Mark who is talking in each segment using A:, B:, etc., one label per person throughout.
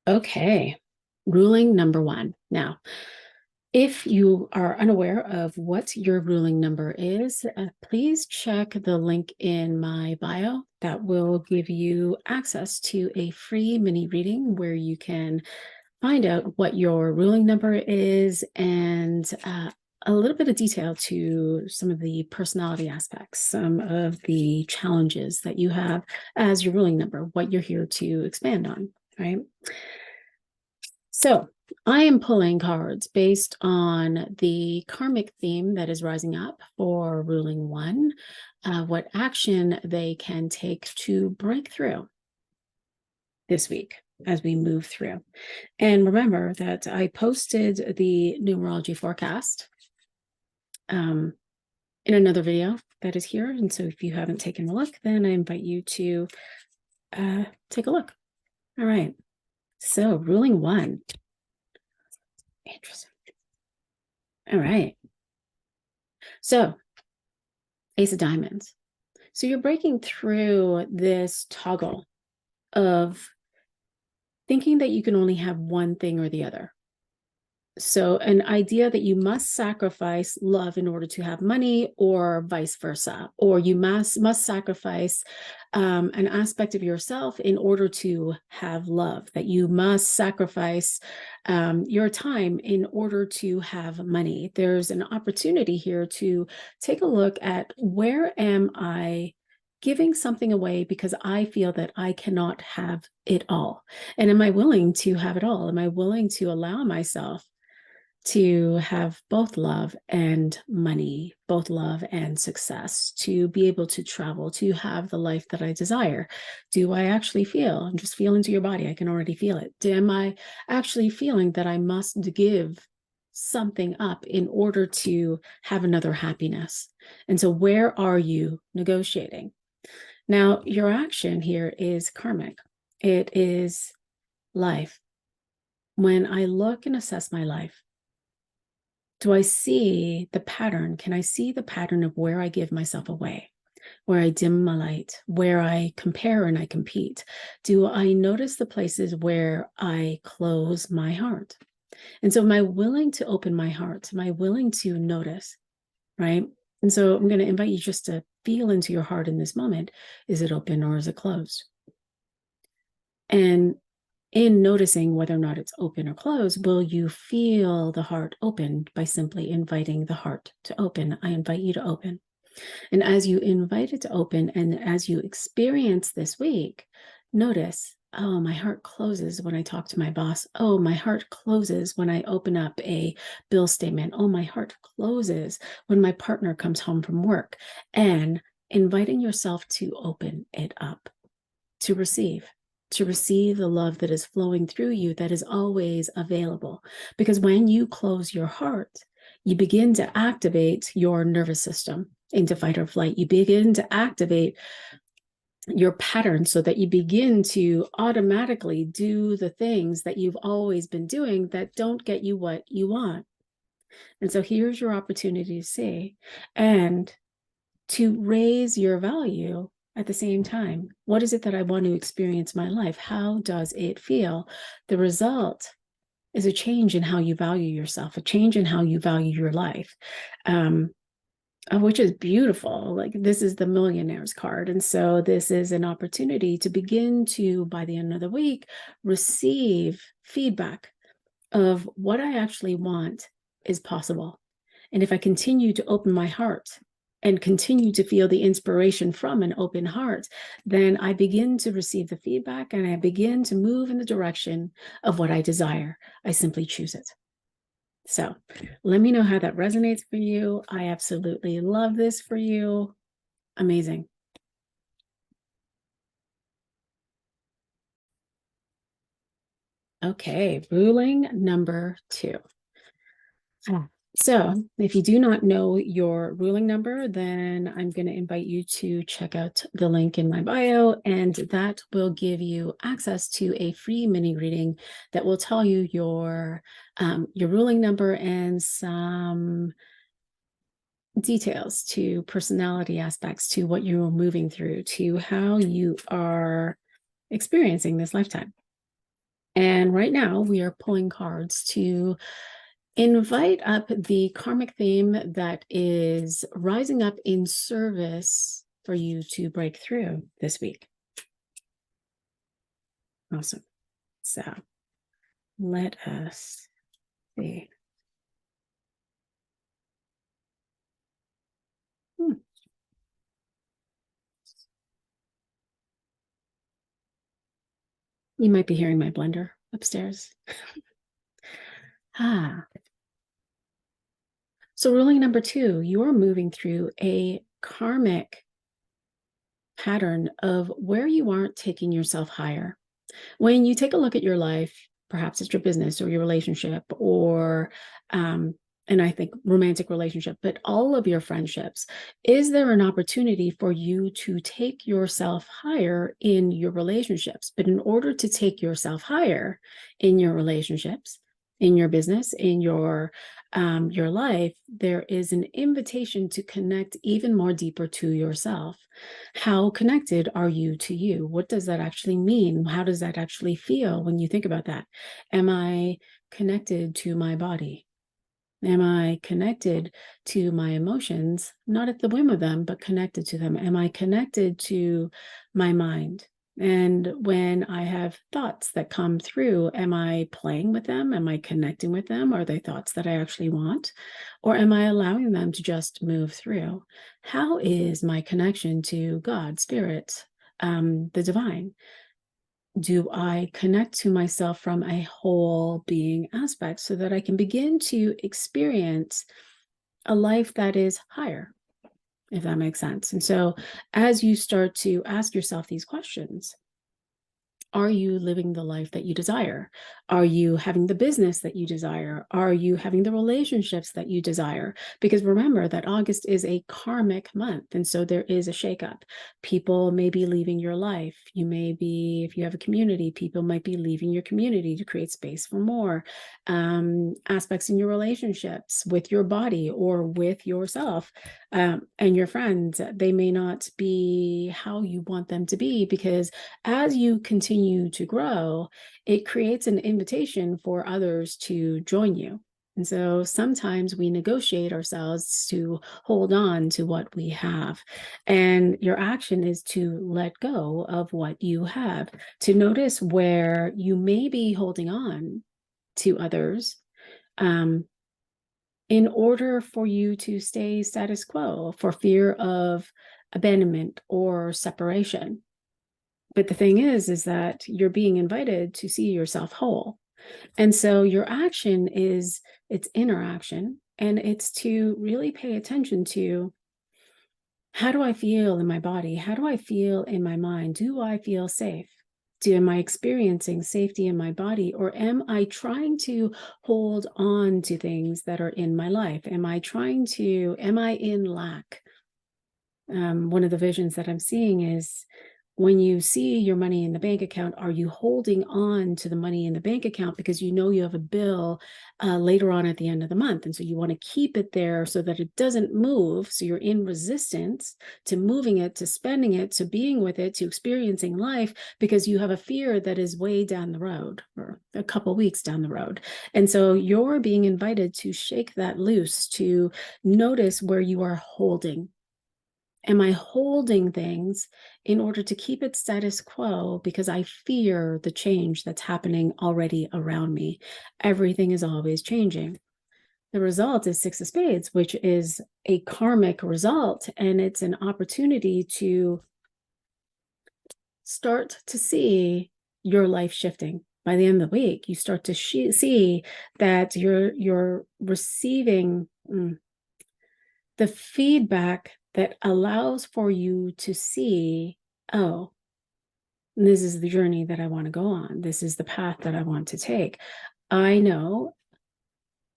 A: Okay, ruling number one. Now, if you are unaware of what your ruling number is, please check the link in my bio. That will give you access to a free mini reading where you can find out what your ruling number is and a little bit of detail to some of the personality aspects, some of the challenges that you have as your ruling number, what you're here to expand on, right? So I am pulling cards based on the karmic theme that is rising up for ruling one, what action they can take to break through this week as we move through. And remember that I posted the numerology forecast in another video that is here. And so if you haven't taken a look, then I invite you to take a look. All right. So ruling one. Interesting. All right. So Ace of Diamonds. So you're breaking through this toggle of thinking that you can only have one thing or the other. So an idea that you must sacrifice love in order to have money, or vice versa, or you must sacrifice an aspect of yourself in order to have love, that you must sacrifice your time in order to have money. There's an opportunity here to take a look at, where am I giving something away because I feel that I cannot have it all? And am I willing to have it all? Am I willing to allow myself to have both love and money, both love and success, to be able to travel, to have the life that I desire? Do I actually feel, and just feel into your body, I can already feel it. Am I actually feeling that I must give something up in order to have another happiness? And so where are you negotiating? Now, your action here is karmic. It is life. When I look and assess my life, do I see the pattern? Can I see the pattern of where I give myself away, where I dim my light, where I compare and I compete? Do I notice the places where I close my heart? And so am I willing to open my heart? Am I willing to notice, right? And so I'm going to invite you just to feel into your heart in this moment. Is it open or is it closed? And in noticing whether or not it's open or closed, will you feel the heart open by simply inviting the heart to open? I invite you to open. And as you invite it to open, and as you experience this week, notice, oh, my heart closes when I talk to my boss. Oh, my heart closes when I open up a bill statement. Oh, my heart closes when my partner comes home from work. And inviting yourself to open it up, to receive the love that is flowing through you, that is always available. Because when you close your heart, you begin to activate your nervous system into fight or flight. You begin to activate your pattern so that you begin to automatically do the things that you've always been doing that don't get you what you want. And so here's your opportunity to see and to raise your value. At the same time, what is it that I want to experience in my life? How does it feel? The result is a change in how you value yourself, a change in how you value your life, which is beautiful. Like, this is the millionaire's card. And so this is an opportunity to begin to, by the end of the week, receive feedback of what I actually want is possible. And if I continue to open my heart and continue to feel the inspiration from an open heart, then I begin to receive the feedback and I begin to move in the direction of what I desire. I simply choose it. So let me know how that resonates for you. I absolutely love this for you. Amazing. Okay, ruling number two. So if you do not know your ruling number, then I'm going to invite you to check out the link in my bio, and that will give you access to a free mini reading that will tell you your ruling number and some details to personality aspects, to what you're moving through, to how you are experiencing this lifetime. And right now we are pulling cards to invite up the karmic theme that is rising up in service for you to break through this week. Awesome. So let us see. You might be hearing my blender upstairs. So ruling number 2, you're moving through a karmic pattern of where you aren't taking yourself higher. When you take a look at your life, perhaps it's your business or your relationship or and I think romantic relationship, but all of your friendships, is there an opportunity for you to take yourself higher in your relationships? But in order to take yourself higher in your relationships, in your business, in your life, there is an invitation to connect even more deeper to yourself. How connected are you to you? What does that actually mean? How does that actually feel when you think about that? Am I connected to my body? Am I connected to my emotions, not at the whim of them, but connected to them? Am I connected to my mind? And when I have thoughts that come through, am I playing with them? Am I connecting with them? Are they thoughts that I actually want? Or am I allowing them to just move through? How is my connection to God, spirit, the divine? Do I connect to myself from a whole being aspect so that I can begin to experience a life that is higher, if that makes sense? And so as you start to ask yourself these questions, are you living the life that you desire? Are you having the business that you desire? Are you having the relationships that you desire? Because remember that August is a karmic month. And so there is a shakeup. People may be leaving your life. You may be, if you have a community, people might be leaving your community to create space for more. Aspects in your relationships with your body or with yourself and your friends, they may not be how you want them to be, because as you continue to grow, it creates an invitation for others to join you. And so sometimes we negotiate ourselves to hold on to what we have. And your action is to let go of what you have, to notice where you may be holding on to others in order for you to stay status quo for fear of abandonment or separation. But the thing is that you're being invited to see yourself whole. And so your action is, it's interaction, and it's to really pay attention to, how do I feel in my body? How do I feel in my mind? Do I feel safe? Am I experiencing safety in my body, or am I trying to hold on to things that are in my life? Am I in lack? One of the visions that I'm seeing is, when you see your money in the bank account, are you holding on to the money in the bank account because you know you have a bill later on at the end of the month? And so you want to keep it there so that it doesn't move. So you're in resistance to moving it, to spending it, to being with it, to experiencing life, because you have a fear that is way down the road or a couple weeks down the road. And so you're being invited to shake that loose, to notice where you are holding. Am I holding things in order to keep it status quo because I fear the change that's happening already around me? Everything is always changing. The result is Six of Spades, which is a karmic result, and it's an opportunity to start to see your life shifting. By the end of the week, you start to see that you're receiving the feedback that allows for you to see, oh, this is the journey that I want to go on. This is the path that I want to take. I know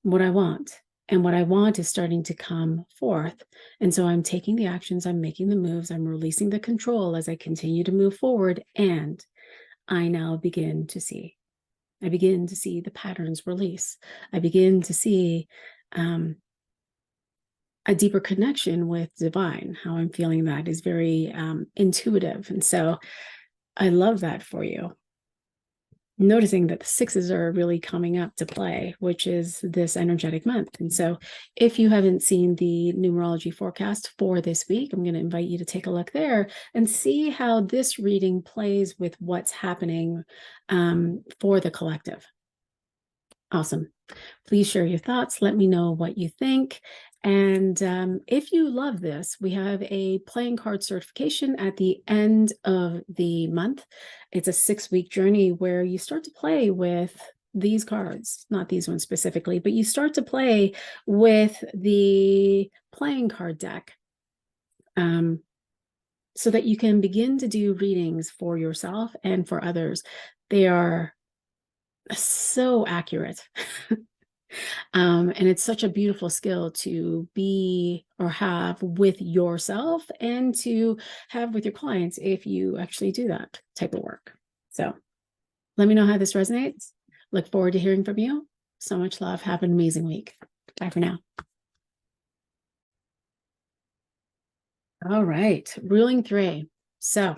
A: what I want, and what I want is starting to come forth. And so I'm taking the actions, I'm making the moves, I'm releasing the control as I continue to move forward. And I now begin to see. I begin to see the patterns release. I begin to see a deeper connection with divine. How I'm feeling that is very intuitive. And so I love that for you. noticing that the sixes are really coming up to play, which is this energetic month. And so if you haven't seen the numerology forecast for this week, I'm going to invite you to take a look there and see how this reading plays with what's happening for the collective. Awesome. Please share your thoughts. Let me know what you think. And if you love this, we have a playing card certification at the end of the month. It's a 6-week journey where you start to play with these cards, not these ones specifically, but you start to play with the playing card deck so that you can begin to do readings for yourself and for others. They are so accurate. And it's such a beautiful skill to be or have with yourself and to have with your clients if you actually do that type of work. So let me know how this resonates. Look forward to hearing from you. So much love. Have an amazing week. Bye for now. All right, ruling 3. So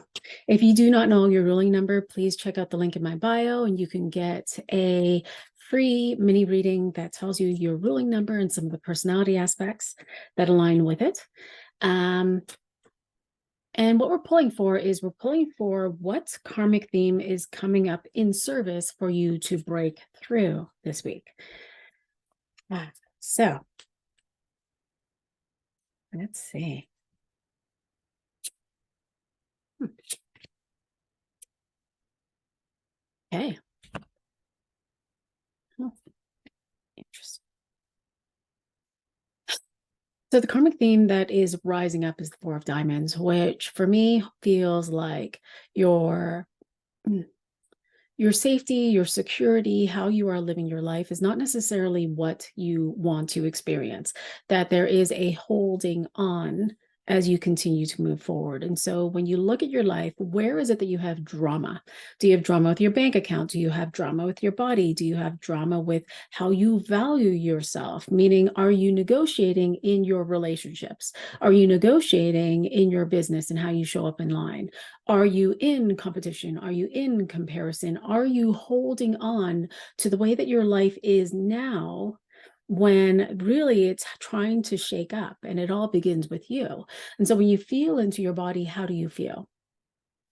A: if you do not know your ruling number, please check out the link in my bio and you can get a free mini reading that tells you your ruling number and some of the personality aspects that align with it. And what we're pulling for is we're pulling for what karmic theme is coming up in service for you to break through this week. So let's see. Okay. Oh, interesting. So the karmic theme that is rising up is the 4 of Diamonds, which for me feels like your safety, your security, how you are living your life is not necessarily what you want to experience, that there is a holding on as you continue to move forward. And so when you look at your life, where is it that you have drama? Do you have drama with your bank account? Do you have drama with your body? Do you have drama with how you value yourself? Meaning, are you negotiating in your relationships? Are you negotiating in your business and how you show up in line? Are you in competition? Are you in comparison? Are you holding on to the way that your life is now when really it's trying to shake up, and it all begins with you? And so when you feel into your body, how do you feel?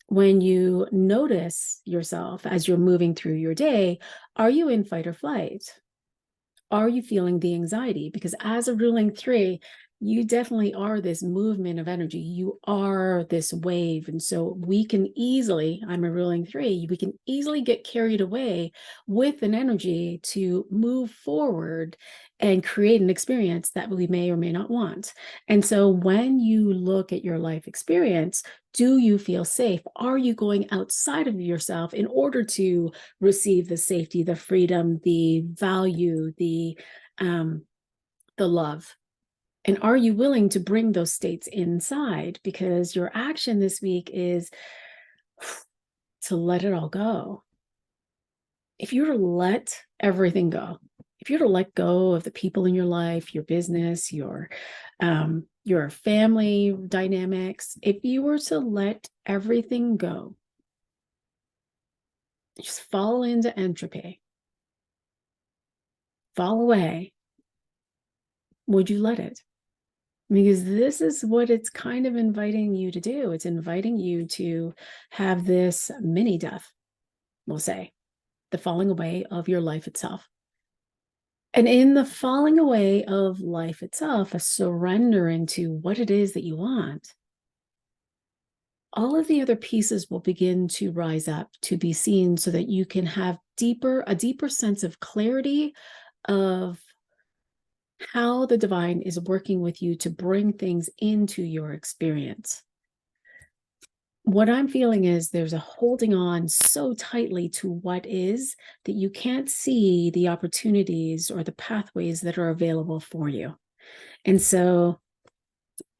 A: When you notice yourself as you're moving through your day, are you in fight or flight? Are you feeling the anxiety? Because as a ruling 3, you definitely are this movement of energy. You are this wave. And so we can easily, I'm a ruling 3, we can easily get carried away with an energy to move forward and create an experience that we may or may not want. And so when you look at your life experience, do you feel safe? Are you going outside of yourself in order to receive the safety, the freedom, the value, the love? And are you willing to bring those states inside? Because your action this week is to let it all go. If you were to let everything go, if you were to let go of the people in your life, your business, your family dynamics, if you were to let everything go, just fall into entropy, fall away, would you let it? Because this is what it's kind of inviting you to do. It's inviting you to have this mini death, we'll say, the falling away of your life itself. And in the falling away of life itself, a surrender into what it is that you want, all of the other pieces will begin to rise up to be seen so that you can have a deeper sense of clarity of how the divine is working with you to bring things into your experience. What I'm feeling is there's a holding on so tightly to what is that you can't see the opportunities or the pathways that are available for you. And so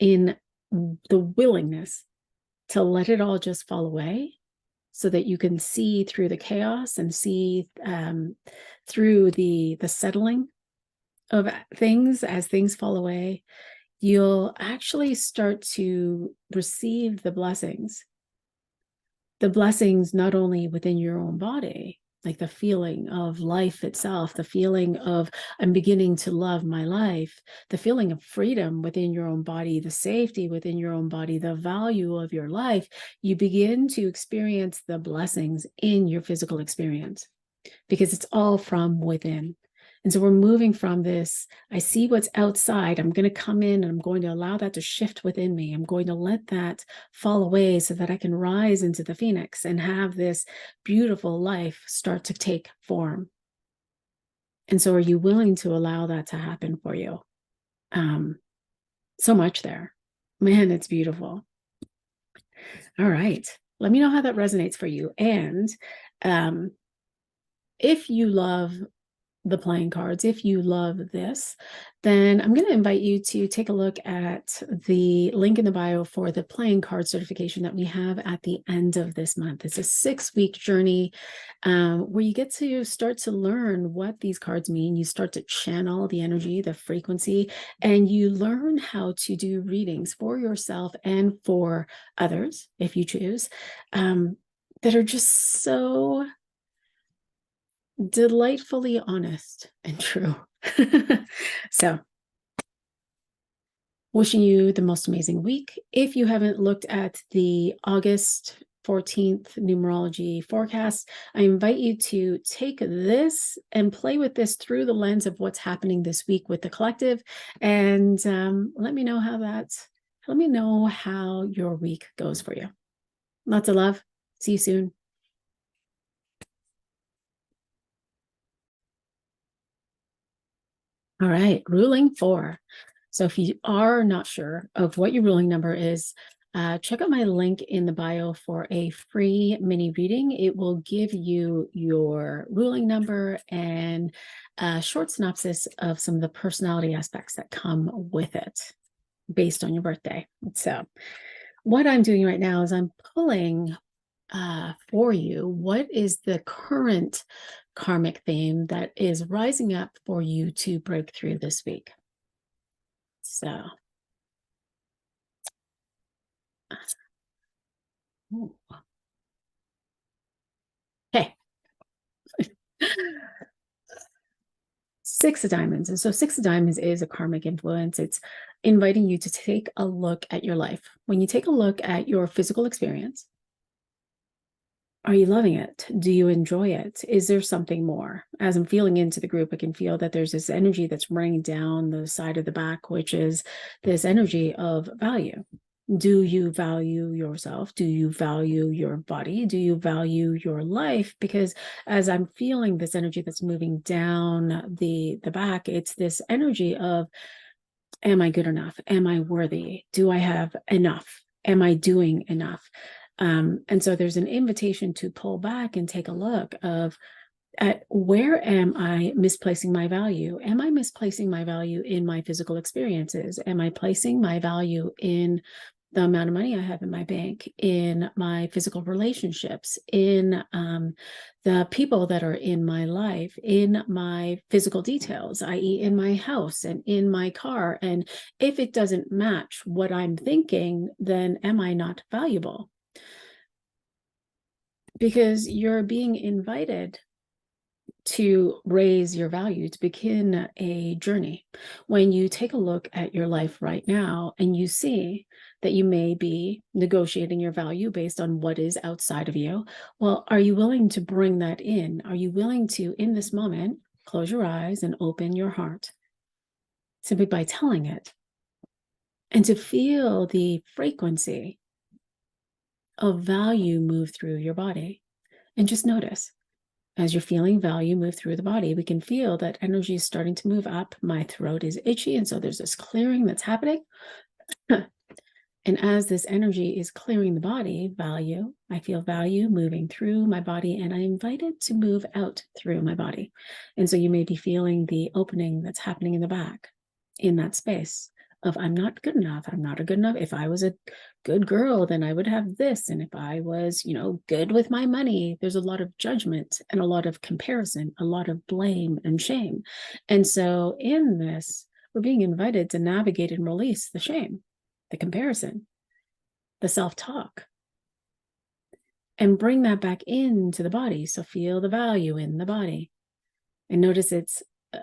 A: in the willingness to let it all just fall away so that you can see through the chaos and see through the settling of things as things fall away, you'll actually start to receive the blessings not only within your own body, like the feeling of life itself, the feeling of I'm beginning to love my life, the feeling of freedom within your own body, the safety within your own body, the value of your life, you begin to experience the blessings in your physical experience because it's all from within. And so we're moving from this, I see what's outside. I'm going to come in and I'm going to allow that to shift within me. I'm going to let that fall away so that I can rise into the phoenix and have this beautiful life start to take form. And so are you willing to allow that to happen for you? So much there. Man, it's beautiful. All right. Let me know how that resonates for you. And if you love the playing cards, if you love this, then I'm going to invite you to take a look at the link in the bio for the playing card certification that we have at the end of this month. It's a 6-week journey where you get to start to learn what these cards mean. You start to channel the energy, the frequency, and you learn how to do readings for yourself and for others, if you choose, that are just so delightfully honest and true. So, wishing you the most amazing week. If you haven't looked at the August 14th numerology forecast, I invite you to take this and play with this through the lens of what's happening this week with the collective. And let me know how your week goes for you. Lots of love. See you soon. All right, ruling 4. So if you are not sure of what your ruling number is, check out my link in the bio for a free mini reading. It will give you your ruling number and a short synopsis of some of the personality aspects that come with it based on your birthday. So what I'm doing right now is I'm pulling for you, what is the current karmic theme that is rising up for you to break through this week? So, okay. 6 of diamonds. And so 6 of diamonds is a karmic influence. It's inviting you to take a look at your life. When you take a look at your physical experience, are you loving it? Do you enjoy it? Is there something more? As I'm feeling into the group, I can feel that there's this energy that's running down the side of the back, which is this energy of value. Do you value yourself? Do you value your body? Do you value your life? Because as I'm feeling this energy that's moving down the back, it's this energy of, am I good enough? Am I worthy? Do I have enough? Am I doing enough? And so there's an invitation to pull back and take a look at where am I misplacing my value? Am I misplacing my value in my physical experiences? Am I placing my value in the amount of money I have in my bank, in my physical relationships, in the people that are in my life, in my physical details, i.e., in my house and in my car? And if it doesn't match what I'm thinking, then am I not valuable? Because you're being invited to raise your value, to begin a journey. When you take a look at your life right now and you see that you may be negotiating your value based on what is outside of you, well, are you willing to bring that in? Are you willing to, in this moment, close your eyes and open your heart simply by telling it, and to feel the frequency of value move through your body? And just notice, as you're feeling value move through the body, we can feel that energy is starting to move up. My throat is itchy, and so there's this clearing that's happening. And as this energy is clearing the body, I feel value moving through my body, and I invite it to move out through my body. And so you may be feeling the opening that's happening in the back, in that space of, I'm not good enough. I'm not a good enough. If I was a good girl, then I would have this. And if I was, good with my money, there's a lot of judgment and a lot of comparison, a lot of blame and shame. And so in this, we're being invited to navigate and release the shame, the comparison, the self-talk, and bring that back into the body. So feel the value in the body. And notice it's,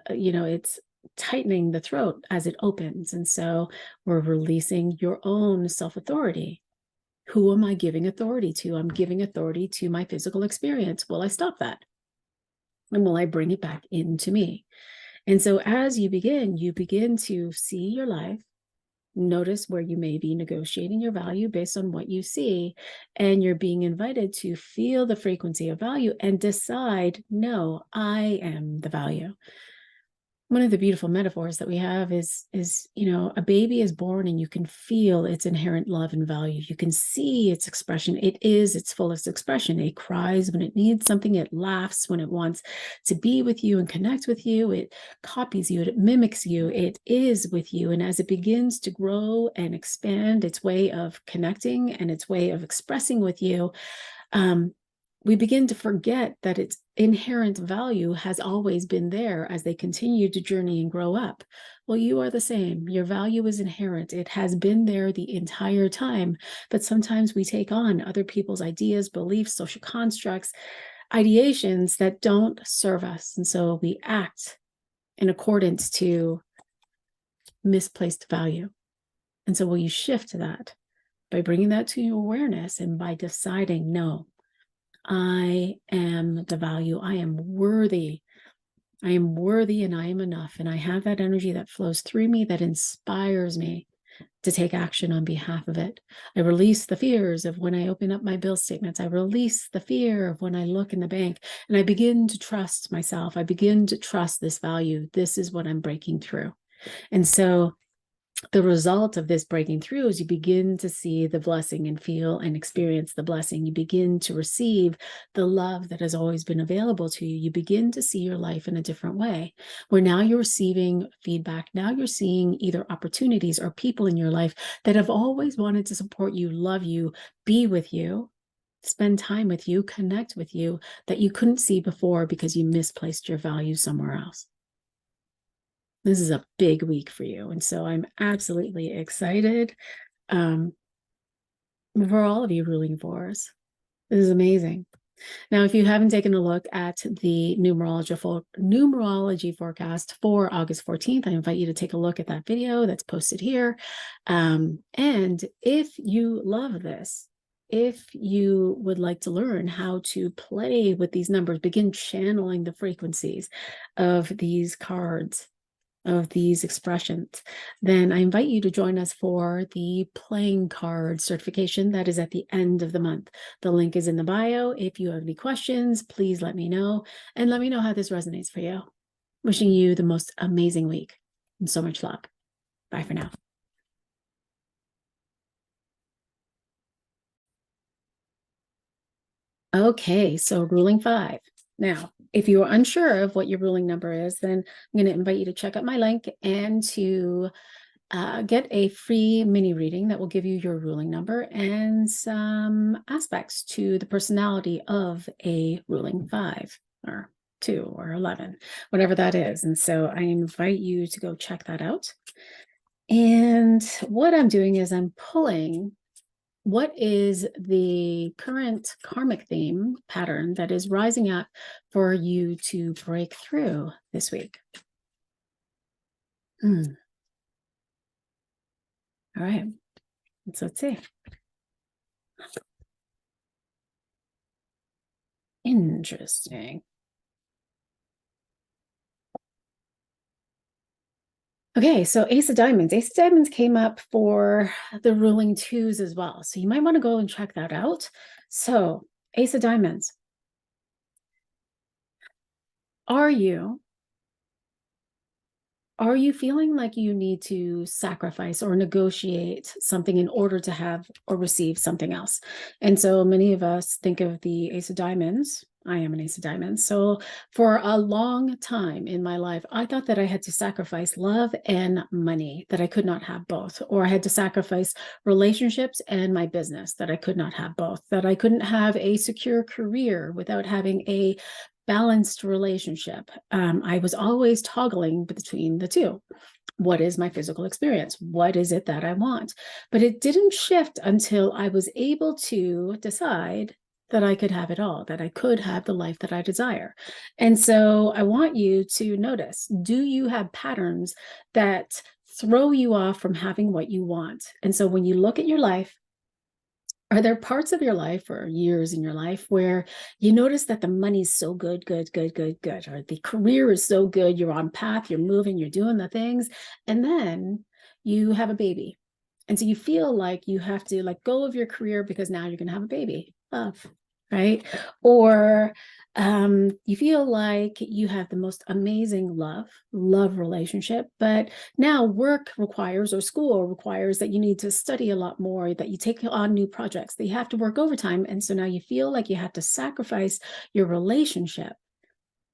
A: it's tightening the throat as it opens. And so we're releasing your own self-authority. Who am I giving authority to? I'm giving authority to my physical experience. Will I stop that? And will I bring it back into me? And so as you begin to see your life, notice where you may be negotiating your value based on what you see, and you're being invited to feel the frequency of value and decide, no, I am the value. One of the beautiful metaphors that we have is a baby is born and you can feel its inherent love and value. You can see its expression. It is its fullest expression. It cries when it needs something. It laughs when it wants to be with you and connect with you. It copies you. It mimics you. It is with you. And as it begins to grow and expand its way of connecting and its way of expressing with you, we begin to forget that its inherent value has always been there as they continue to journey and grow up. Well, you are the same. Your value is inherent. It has been there the entire time. But sometimes we take on other people's ideas, beliefs, social constructs, ideations that don't serve us. And so we act in accordance to misplaced value. And so will you shift to that by bringing that to your awareness and by deciding, no, I am the value. I am worthy. I am worthy and I am enough. And I have that energy that flows through me that inspires me to take action on behalf of it. I release the fears of when I open up my bill statements. I release the fear of when I look in the bank, and I begin to trust myself. I begin to trust this value. This is what I'm breaking through. And so the result of this breaking through is you begin to see the blessing and feel and experience the blessing. You begin to receive the love that has always been available to you. You begin to see your life in a different way, where now you're receiving feedback. Now you're seeing either opportunities or people in your life that have always wanted to support you, love you, be with you, spend time with you, connect with you, that you couldn't see before because you misplaced your value somewhere else. This is a big week for you. And so I'm absolutely excited for all of you ruling fours. This is amazing. Now, if you haven't taken a look at the numerology forecast for August 14th, I invite you to take a look at that video that's posted here. And if you love this, if you would like to learn how to play with these numbers, begin channeling the frequencies of these cards, of these expressions, then I invite you to join us for the playing card certification that is at the end of the month. The link is in the bio. If you have any questions, please let me know, and let me know how this resonates for you. Wishing you the most amazing week and so much love. Bye for now. Okay, so ruling 5. Now, if you are unsure of what your ruling number is, then I'm going to invite you to check out my link and to get a free mini reading that will give you your ruling number and some aspects to the personality of a ruling 5 or 2 or 11, whatever that is. And so I invite you to go check that out. And what I'm doing is I'm pulling what is the current karmic theme pattern that is rising up for you to break through this week. All right, let's see. Interesting. Okay, so Ace of Diamonds. Ace of Diamonds came up for the ruling 2s as well. So you might want to go and check that out. So Ace of Diamonds. Are you feeling like you need to sacrifice or negotiate something in order to have or receive something else? And so many of us think of the Ace of Diamonds. I am an Ace of Diamonds. So for a long time in my life, I thought that I had to sacrifice love and money, that I could not have both, or I had to sacrifice relationships and my business, that I could not have both, that I couldn't have a secure career without having a balanced relationship. I was always toggling between the two. What is my physical experience? What is it that I want? But it didn't shift until I was able to decide that I could have it all, that I could have the life that I desire. And so I want you to notice, do you have patterns that throw you off from having what you want? And so when you look at your life, are there parts of your life or years in your life where you notice that the money's so good, good, good, good, good, or the career is so good, you're on path, you're moving, you're doing the things, and then you have a baby. And so you feel like you have to let go of your career because now you're going to have a baby. Love, right? Or you feel like you have the most amazing love relationship, but now work requires, or school requires, that you need to study a lot more, that you take on new projects, that you have to work overtime. And so now you feel like you have to sacrifice your relationship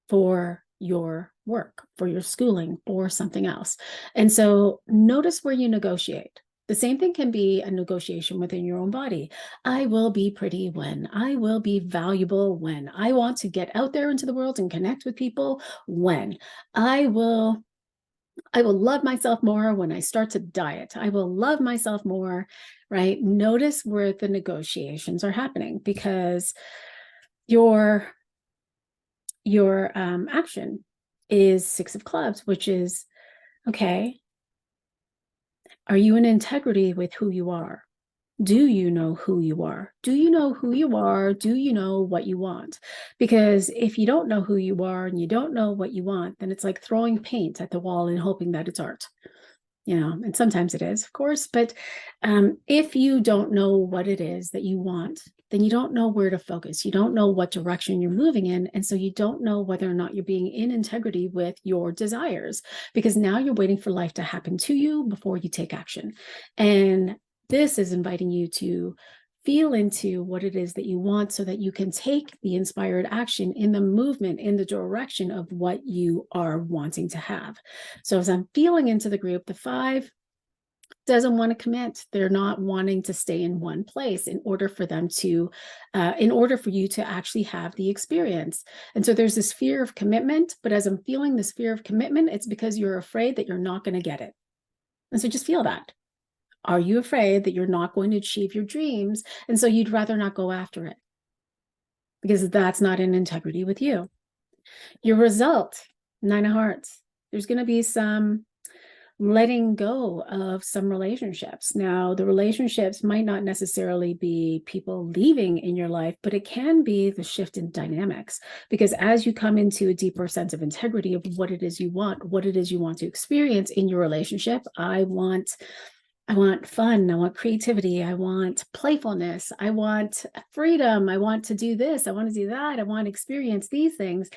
A: for your work, for your schooling, or something else. And so notice where you negotiate. The same thing can be a negotiation within your own body. I will be pretty when, I will be valuable when, I want to get out there into the world and connect with people when, I will love myself more when I start to diet. I will love myself more, right? Notice where the negotiations are happening, because your action is 6 of clubs, which is, okay, are you in integrity with who you are? Do you know who you are? Do you know who you are? Do you know what you want? Because if you don't know who you are and you don't know what you want, then it's like throwing paint at the wall and hoping that it's art. And sometimes it is, of course, but if you don't know what it is that you want, then you don't know where to focus. You don't know what direction you're moving in. And so you don't know whether or not you're being in integrity with your desires, because now you're waiting for life to happen to you before you take action. And this is inviting you to feel into what it is that you want, so that you can take the inspired action in the movement, in the direction of what you are wanting to have. So as I'm feeling into the group, the 5 doesn't want to commit. They're not wanting to stay in one place in order for you to actually have the experience. And so there's this fear of commitment, but as I'm feeling this fear of commitment, it's because you're afraid that you're not going to get it. And so just feel that. Are you afraid that you're not going to achieve your dreams? And so you'd rather not go after it because that's not in integrity with you. Your result, 9 of hearts. There's going to be some letting go of some relationships. Now, the relationships might not necessarily be people leaving in your life, but it can be the shift in dynamics. Because as you come into a deeper sense of integrity of what it is you want, what it is you want to experience in your relationship, I want fun, I want creativity, I want playfulness, I want freedom, I want to do this, I want to do that, I want to experience these things,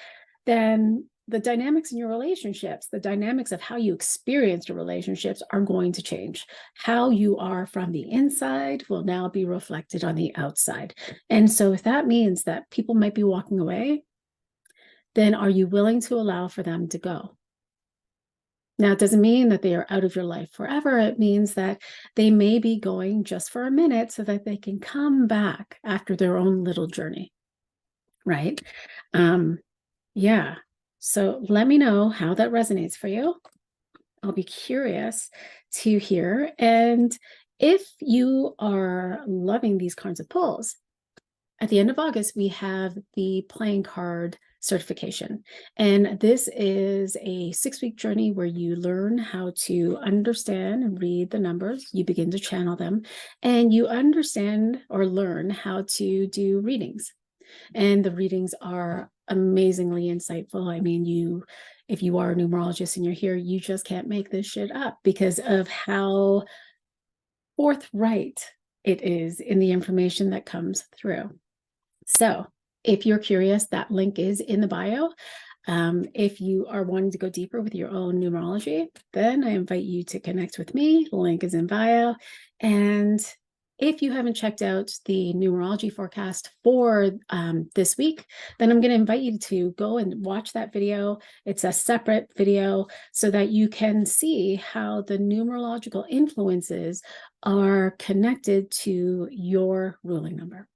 A: then the dynamics in your relationships, the dynamics of how you experience your relationships are going to change. How you are from the inside will now be reflected on the outside. And so if that means that people might be walking away, then are you willing to allow for them to go? Now, it doesn't mean that they are out of your life forever. It means that they may be going just for a minute so that they can come back after their own little journey, right? Yeah. So let me know how that resonates for you. I'll be curious to hear. And if you are loving these kinds of pulls, at the end of August, we have the playing card certification. And this is a 6-week journey where you learn how to understand and read the numbers. You begin to channel them, and you understand or learn how to do readings. And the readings are amazingly insightful. I mean, if you are a numerologist and you're here, you just can't make this shit up because of how forthright it is in the information that comes through. So if you're curious, that link is in the bio. If you are wanting to go deeper with your own numerology, then I invite you to connect with me. The link is in bio. And if you haven't checked out the numerology forecast for this week, then I'm going to invite you to go and watch that video. It's a separate video so that you can see how the numerological influences are connected to your ruling number.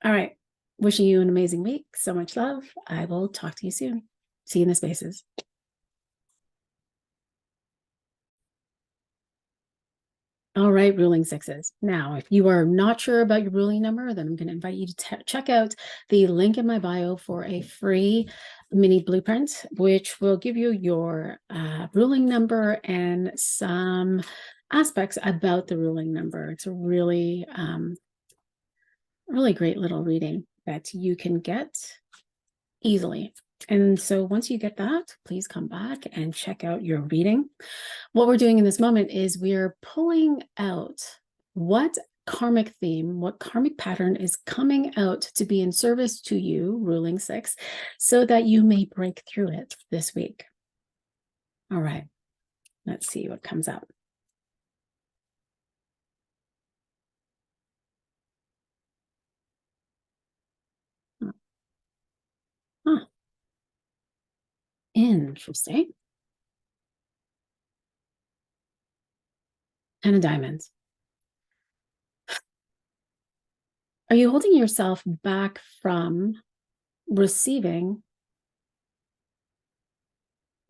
A: All right. Wishing you an amazing week. So much love. I will talk to you soon. See you in the spaces. All right, ruling sixes. Now, if you are not sure about your ruling number, then I'm going to invite you to check out the link in my bio for a free mini blueprint, which will give you your ruling number and some aspects about the ruling number. It's a really great little reading that you can get easily. And so once you get that, please come back and check out your reading. What we're doing in this moment is we're pulling out what karmic theme, what karmic pattern is coming out to be in service to you, ruling six, so that you may break through it this week. All right, let's see what comes out. Huh. Interesting. 10 of diamonds. Are you holding yourself back from receiving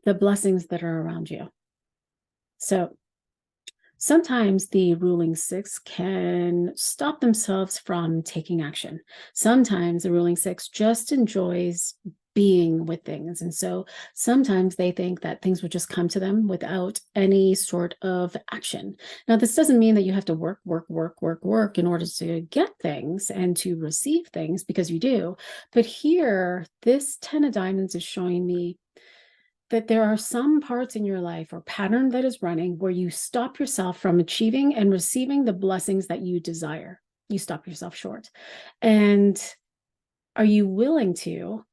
A: the blessings that are around you? So sometimes the ruling six can stop themselves from taking action. Sometimes the ruling six just enjoys being with things. And so sometimes they think that things would just come to them without any sort of action. Now, this doesn't mean that you have to work in order to get things and to receive things, because you do. But here, this 10 of diamonds is showing me that there are some parts in your life or pattern that is running where you stop yourself from achieving and receiving the blessings that you desire. You stop yourself short. And are you willing to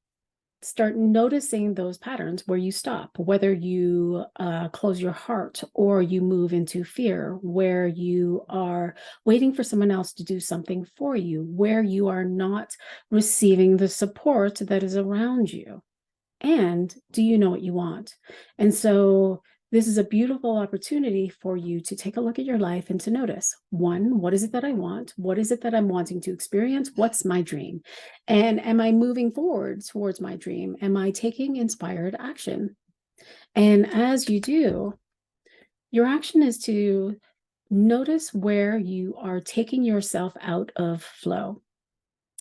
A: start noticing those patterns where you stop, whether you close your heart or you move into fear, where you are waiting for someone else to do something for you, where you are not receiving the support that is around you? And do you know what you want? And so this is a beautiful opportunity for you to take a look at your life and to notice, one, what is it that I want? What is it that I'm wanting to experience? What's my dream? And am I moving forward towards my dream? Am I taking inspired action? And as you do, your action is to notice where you are taking yourself out of flow.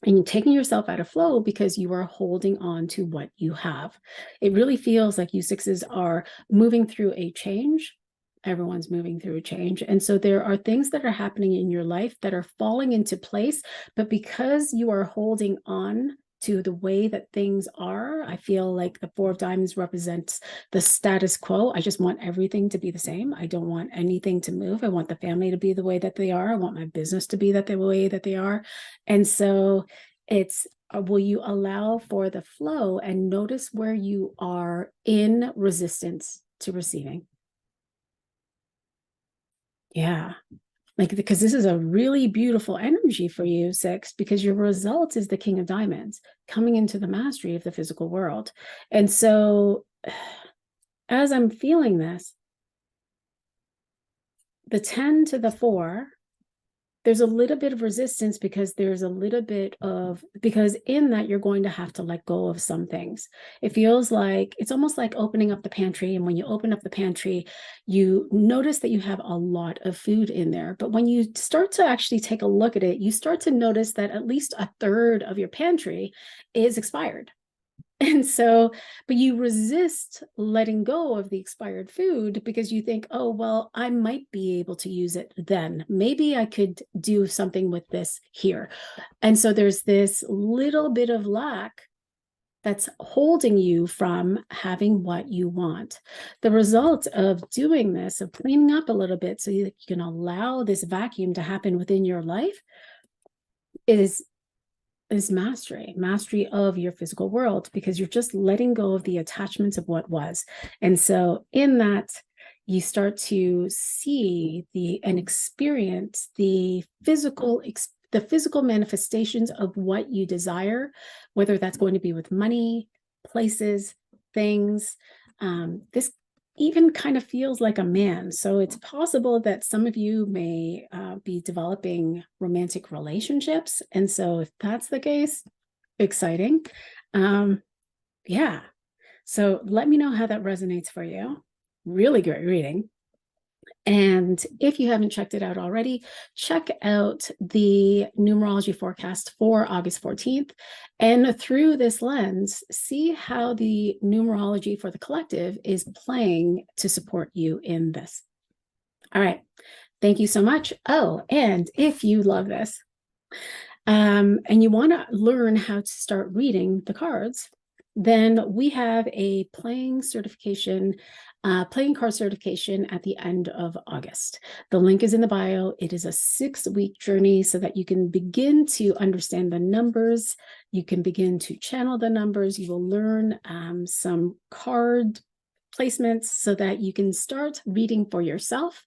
A: And you're taking yourself out of flow because you are holding on to what you have. It really feels like you sixes are moving through a change. Everyone's moving through a change. And so there are things that are happening in your life that are falling into place. But because you are holding on to the way that things are, I feel like the Four of Diamonds represents the status quo. I just want everything to be the same. I don't want anything to move. I want the family to be the way that they are. I want my business to be the way that they are. And so it's, will you allow for the flow and notice where you are in resistance to receiving? Yeah. Like, because this is a really beautiful energy for you, six, because your result is the King of Diamonds coming into the mastery of the physical world. And so as I'm feeling this, the 10 to the 4, there's a little bit of resistance because there's a little bit of, because in that you're going to have to let go of some things. It feels like it's almost like opening up the pantry. And when you open up the pantry, you notice that you have a lot of food in there. But when you start to actually take a look at it, you start to notice that at least a third of your pantry is expired. And so, but you resist letting go of the expired food because you think, oh, well, I might be able to use it then. Maybe I could do something with this here. And so there's this little bit of lack that's holding you from having what you want. The result of doing this, of cleaning up a little bit so you can allow this vacuum to happen within your life, is mastery of your physical world, because you're just letting go of the attachments of what was. And so in that, you start to see and experience the physical manifestations of what you desire, whether that's going to be with money, places, things. This even kind of feels like a man. So it's possible that some of you may be developing romantic relationships. And so if that's the case, exciting. Yeah. So let me know how that resonates for you. Really great reading. And if you haven't checked it out already, check out the numerology forecast for August 14th. And through this lens, see how the numerology for the collective is playing to support you in this. All right. Thank you so much. Oh, and if you love this, and you want to learn how to start reading the cards, then we have a playing card certification at the end of August. The link is in the bio. It is a 6-week journey so that you can begin to understand the numbers. You can begin to channel the numbers. You will learn some card placements so that you can start reading for yourself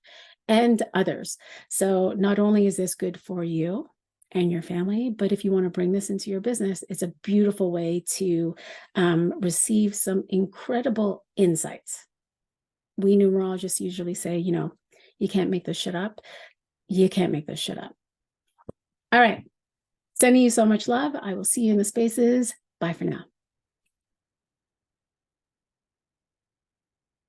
A: and others. So not only is this good for you and your family, but if you want to bring this into your business, it's a beautiful way to receive some incredible insights. We numerologists usually say, you can't make this shit up. You can't make this shit up. All right. Sending you so much love. I will see you in the spaces. Bye for now.